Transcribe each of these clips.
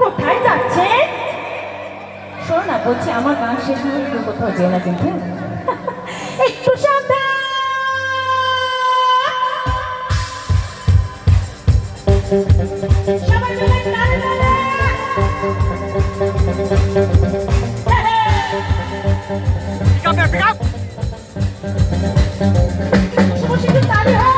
কোথায় যাচ্ছে? শোনো না, বলছি আমার গান শেষ হলে কেউ কোথাও যেও না কিন্তু। একটু সাবধান। সবাই মিলে তালে তালে। Pick up there, pick up! শুভ তালে হয়।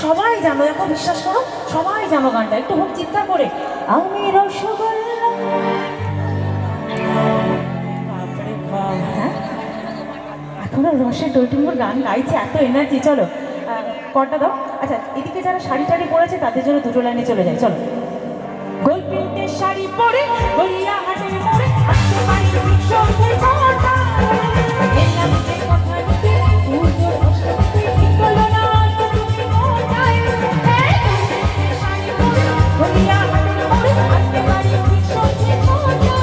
সবাই জানো, এখন বিশ্বাস করো, সবাই জানো গানটা। একটু হোক চিৎকার করে, আমি রসগোল্লা। বাপরে বাপ, হ্যাঁ এখনো রসের দৈটুম্বুর গান গাইছে, এত এনার্জি। চলো কটা দাও। আচ্ছা, এদিকে যারা শাড়ি টাড়ি পরেছে তাদের জন্য দুটো লাইনে চলে যায়। চলো। গোল প্রিন্টের শাড়ি পরে গড়িয়া হাটে পরে আসতে পারি সঙ্গে ঝড়টা এলাম যে কথা দিতে সূর্য অস্ততে নিকলো না তুমি কোথায় শাড়ি পরে গড়িয়া হাটে পরে আসতে পারি সঙ্গে ঝড়টা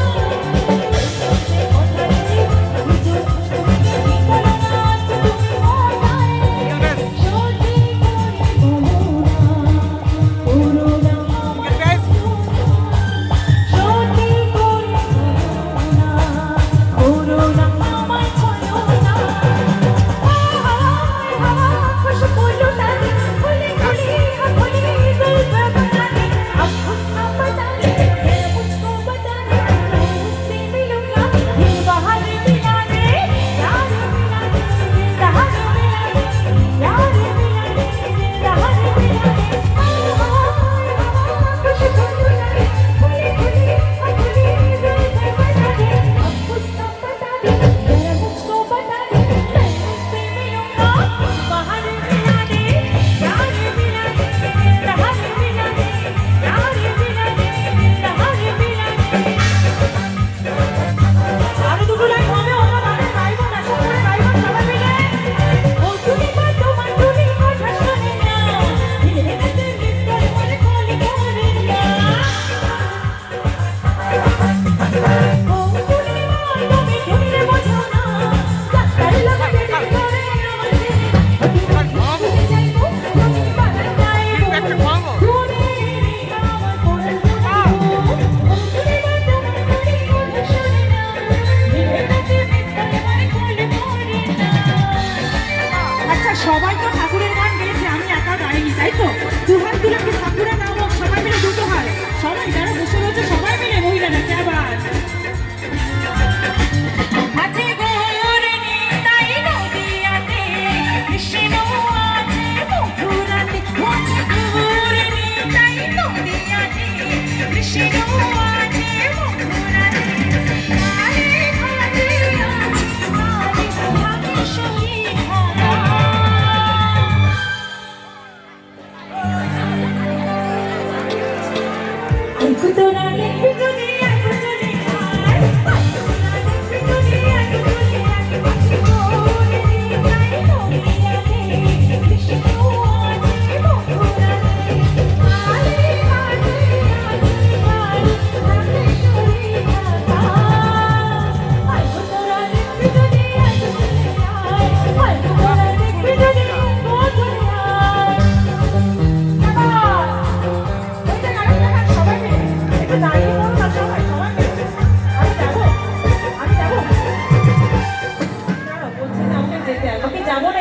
কথা দিতে সূর্য অস্ততে নিকলো না তুমি কোথায় সত্যি করে বলো না পুরো না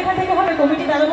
এখান থেকে হবে কমিটি দাদা